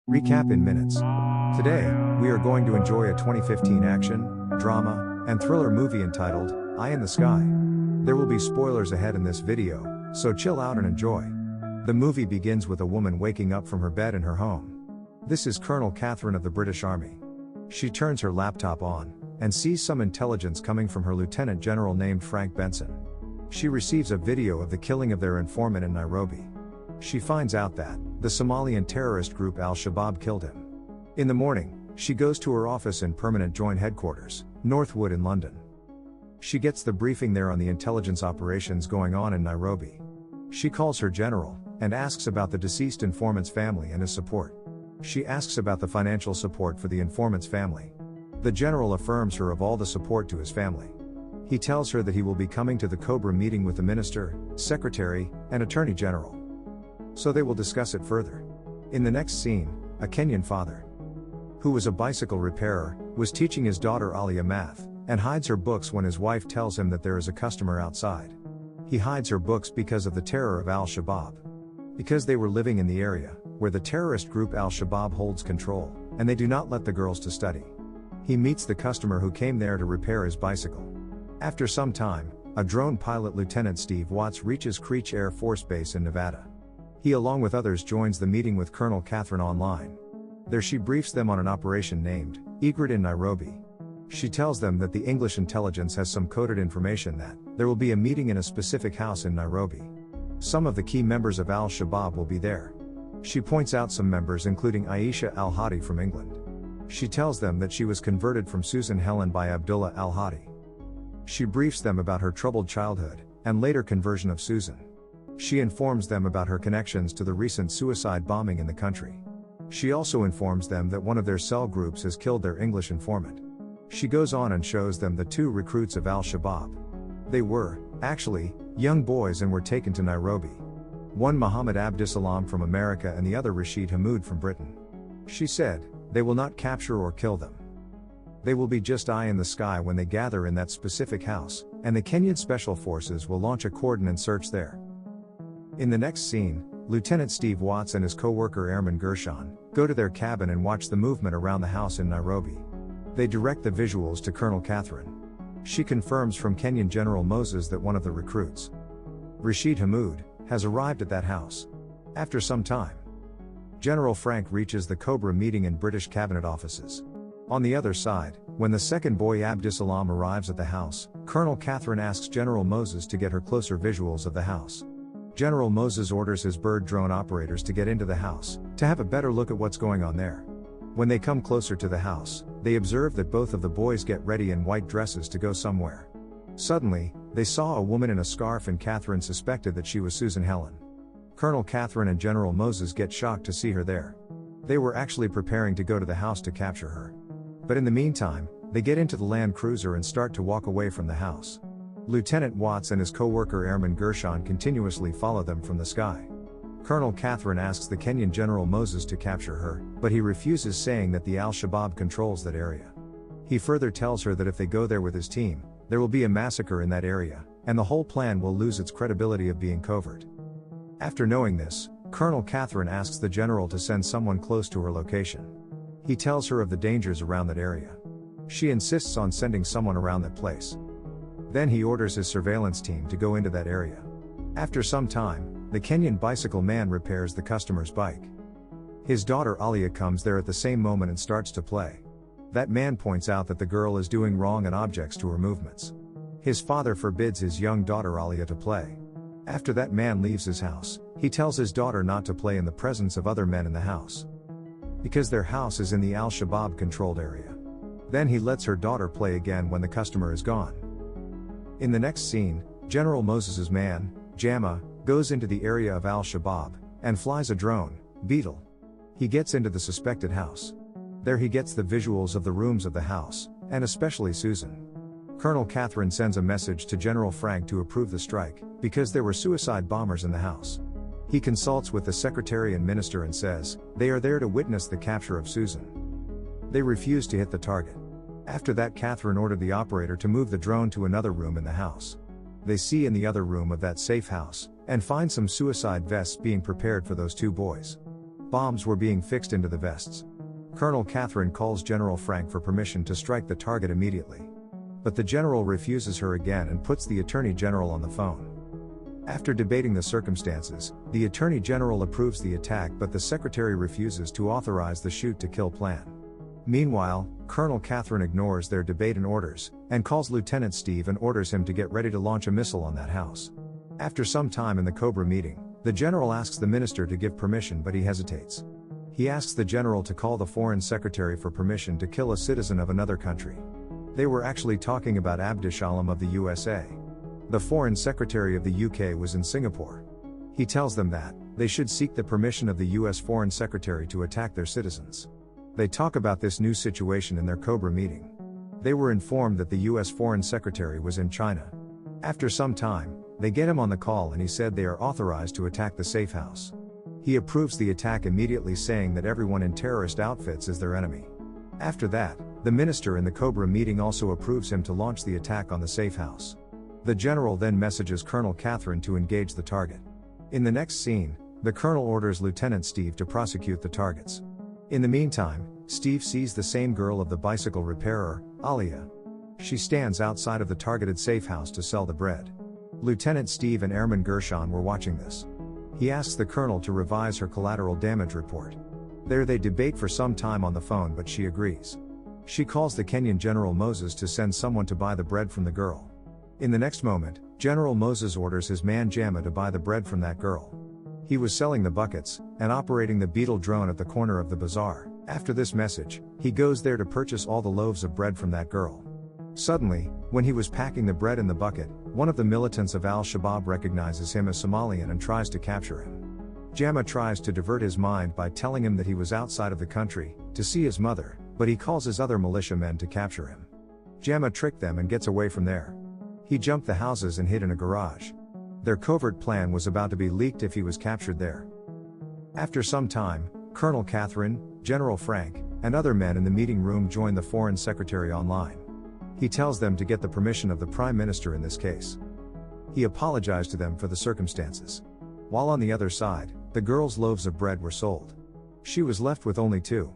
Recap in minutes. Today, we are going to enjoy a 2015 action, drama, and thriller movie entitled, Eye in the Sky. There will be spoilers ahead in this video, so chill out and enjoy. The movie begins with a woman waking up from her bed in her home. This is Colonel Catherine of the British Army. She turns her laptop on, and sees some intelligence coming from her lieutenant general named Frank Benson. She receives a video of the killing of their informant in Nairobi. She finds out that the Somalian terrorist group Al-Shabaab killed him. In the morning, she goes to her office in Permanent Joint Headquarters, Northwood in London. She gets the briefing there on the intelligence operations going on in Nairobi. She calls her general, and asks about the deceased informant's family and his support. She asks about the financial support for the informant's family. The general affirms her of all the support to his family. He tells her that he will be coming to the Cobra meeting with the minister, secretary, and attorney general. So they will discuss it further. In the next scene, a Kenyan father, who was a bicycle repairer, was teaching his daughter Alia math, and hides her books when his wife tells him that there is a customer outside. He hides her books because of the terror of Al-Shabaab. Because they were living in the area, where the terrorist group Al-Shabaab holds control, and they do not let the girls to study. He meets the customer who came there to repair his bicycle. After some time, a drone pilot Lieutenant Steve Watts reaches Creech Air Force Base in Nevada. He along with others joins the meeting with Colonel Catherine online. There she briefs them on an operation named Egret in Nairobi. She tells them that the English intelligence has some coded information that there will be a meeting in a specific house in Nairobi. Some of the key members of Al-Shabaab will be there. She points out some members including Aisha Al-Hadi from England. She tells them that she was converted from Susan Helen by Abdullah Al-Hadi. She briefs them about her troubled childhood, and later conversion of Susan. She informs them about her connections to the recent suicide bombing in the country. She also informs them that one of their cell groups has killed their English informant. She goes on and shows them the two recruits of Al-Shabaab. They were, actually, young boys and were taken to Nairobi. One Muhammad Abdisalam from America and the other Rashid Hamoud from Britain. She said, they will not capture or kill them. They will be just eye in the sky when they gather in that specific house, and the Kenyan Special Forces will launch a cordon and search there. In the next scene, Lieutenant Steve Watts and his co-worker Airman Gershon go to their cabin and watch the movement around the house in Nairobi. They direct the visuals to Colonel Catherine. She confirms from Kenyan General Moses that one of the recruits, Rashid Hamoud, has arrived at that house. After some time, General Frank reaches the Cobra meeting in British cabinet offices. On the other side, when the second boy Abdisalam arrives at the house, Colonel Catherine asks General Moses to get her closer visuals of the house. General Moses orders his bird drone operators to get into the house, to have a better look at what's going on there. When they come closer to the house, they observe that both of the boys get ready in white dresses to go somewhere. Suddenly, they saw a woman in a scarf and Catherine suspected that she was Susan Helen. Colonel Catherine and General Moses get shocked to see her there. They were actually preparing to go to the house to capture her. But in the meantime, they get into the Land Cruiser and start to walk away from the house. Lieutenant Watts and his co-worker Airman Gershon continuously follow them from the sky. Colonel Catherine asks the Kenyan General Moses to capture her, but he refuses, saying that the Al-Shabaab controls that area. He further tells her that if they go there with his team, there will be a massacre in that area, and the whole plan will lose its credibility of being covert. After knowing this, Colonel Catherine asks the general to send someone close to her location. He tells her of the dangers around that area. She insists on sending someone around that place. Then he orders his surveillance team to go into that area. After some time, the Kenyan bicycle man repairs the customer's bike. His daughter Alia comes there at the same moment and starts to play. That man points out that the girl is doing wrong and objects to her movements. His father forbids his young daughter Alia to play. After that man leaves his house, he tells his daughter not to play in the presence of other men in the house, because their house is in the Al-Shabaab controlled area. Then he lets her daughter play again when the customer is gone. In the next scene, General Moses's man, Jama, goes into the area of Al-Shabaab, and flies a drone, Beetle. He gets into the suspected house. There he gets the visuals of the rooms of the house, and especially Susan. Colonel Catherine sends a message to General Frank to approve the strike, because there were suicide bombers in the house. He consults with the secretary and minister and says, they are there to witness the capture of Susan. They refuse to hit the target. After that, Catherine ordered the operator to move the drone to another room in the house. They see in the other room of that safe house, and find some suicide vests being prepared for those two boys. bombs were being fixed into the vests. Colonel Catherine calls General Frank for permission to strike the target immediately. But the general refuses her again and puts the Attorney General on the phone. After debating the circumstances, the Attorney General approves the attack, but the Secretary refuses to authorize the shoot-to-kill plan. Meanwhile, Colonel Catherine ignores their debate and orders, and calls Lieutenant Steve and orders him to get ready to launch a missile on that house. After some time in the Cobra meeting, the general asks the minister to give permission, but he hesitates. He asks the general to call the Foreign Secretary for permission to kill a citizen of another country. They were actually talking about Abdushalam of the USA. The Foreign Secretary of the UK was in Singapore. He tells them that they should seek the permission of the US Foreign Secretary to attack their citizens. They talk about this new situation in their Cobra meeting. They were informed that the US Foreign Secretary was in China. After some time, they get him on the call and he said they are authorized to attack the safe house. He approves the attack immediately, saying that everyone in terrorist outfits is their enemy. After that, the minister in the Cobra meeting also approves him to launch the attack on the safe house. The general then messages Colonel Catherine to engage the target. In the next scene, the colonel orders Lieutenant Steve to prosecute the targets. In the meantime, Steve sees the same girl of the bicycle repairer, Alia. She stands outside of the targeted safe house to sell the bread. Lieutenant Steve and Airman Gershon were watching this. He asks the colonel to revise her collateral damage report. There they debate for some time on the phone, but she agrees. She calls the Kenyan General Moses to send someone to buy the bread from the girl. In the next moment, General Moses orders his man Jama to buy the bread from that girl. He was selling the buckets, and operating the Beetle drone at the corner of the bazaar. After this message, he goes there to purchase all the loaves of bread from that girl. Suddenly, when he was packing the bread in the bucket, one of the militants of Al-Shabaab recognizes him as Somalian and tries to capture him. Jama tries to divert his mind by telling him that he was outside of the country, to see his mother, but he calls his other militiamen to capture him. Jama tricked them and gets away from there. He jumped the houses and hid in a garage. Their covert plan was about to be leaked if he was captured there. After some time, Colonel Catherine, General Frank, and other men in the meeting room join the Foreign Secretary online. He tells them to get the permission of the Prime Minister in this case. He apologized to them for the circumstances. While on the other side, the girl's loaves of bread were sold. She was left with only 2.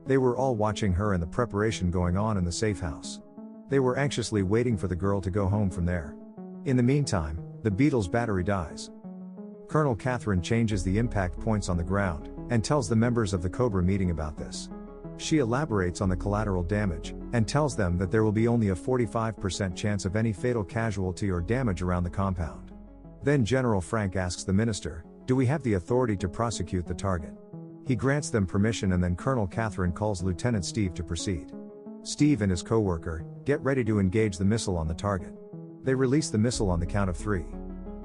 They were all watching her and the preparation going on in the safe house. They were anxiously waiting for the girl to go home from there. In the meantime, the Beetle's battery dies. Colonel Catherine changes the impact points on the ground, and tells the members of the Cobra meeting about this. She elaborates on the collateral damage, and tells them that there will be only a 45% chance of any fatal casualty or damage around the compound. Then General Frank asks the minister, "Do we have the authority to prosecute the target?" He grants them permission, and then Colonel Catherine calls Lieutenant Steve to proceed. Steve and his co-worker get ready to engage the missile on the target. They release the missile on the count of 3.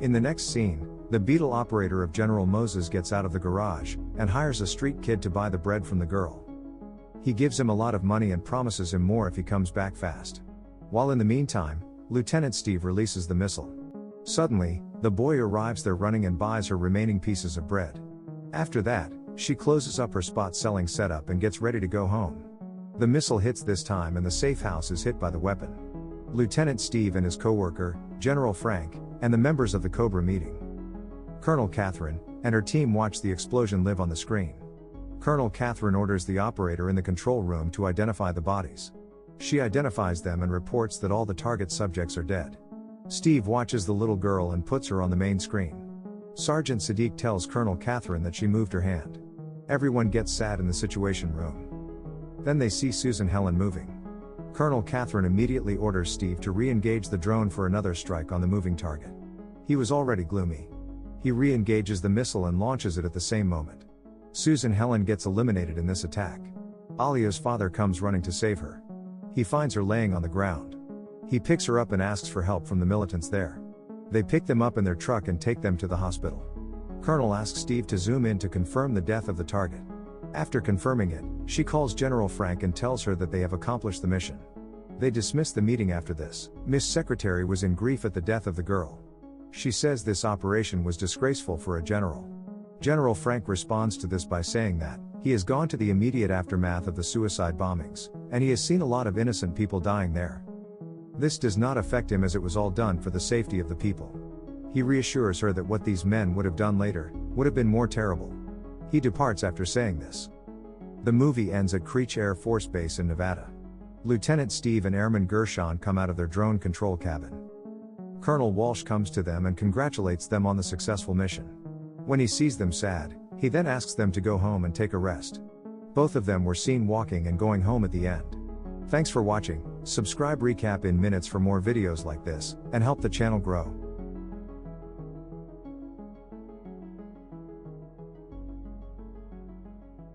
In the next scene, the Beetle operator of General Moses gets out of the garage, and hires a street kid to buy the bread from the girl. He gives him a lot of money and promises him more if he comes back fast. While in the meantime, Lieutenant Steve releases the missile. Suddenly, the boy arrives there running and buys her remaining pieces of bread. After that, she closes up her spot selling setup and gets ready to go home. The missile hits this time and the safe house is hit by the weapon. Lieutenant Steve and his co-worker, General Frank, and the members of the Cobra meeting. Colonel Catherine and her team watch the explosion live on the screen. Colonel Catherine orders the operator in the control room to identify the bodies. She identifies them and reports that all the target subjects are dead. Steve watches the little girl and puts her on the main screen. Sergeant Sadiq tells Colonel Catherine that she moved her hand. Everyone gets sad in the situation room. Then they see Susan Helen moving. Colonel Catherine immediately orders Steve to re-engage the drone for another strike on the moving target. He was already gloomy. He re-engages the missile and launches it at the same moment. Susan Helen gets eliminated in this attack. Alia's father comes running to save her. He finds her laying on the ground. He picks her up and asks for help from the militants there. They pick them up in their truck and take them to the hospital. Colonel asks Steve to zoom in to confirm the death of the target. After confirming it, she calls General Frank and tells her that they have accomplished the mission. They dismiss the meeting after this. Miss Secretary was in grief at the death of the girl. She says this operation was disgraceful for a general. General Frank responds to this by saying that he has gone to the immediate aftermath of the suicide bombings, and he has seen a lot of innocent people dying there. This does not affect him as it was all done for the safety of the people. He reassures her that what these men would have done later would have been more terrible. He departs after saying this. The movie ends at Creech Air Force Base in Nevada. Lieutenant Steve and Airman Gershon come out of their drone control cabin. Colonel Walsh comes to them and congratulates them on the successful mission. When he sees them sad, he then asks them to go home and take a rest. Both of them were seen walking and going home at the end. Thanks for watching. Subscribe recap in minutes for more videos like this, and help the channel grow.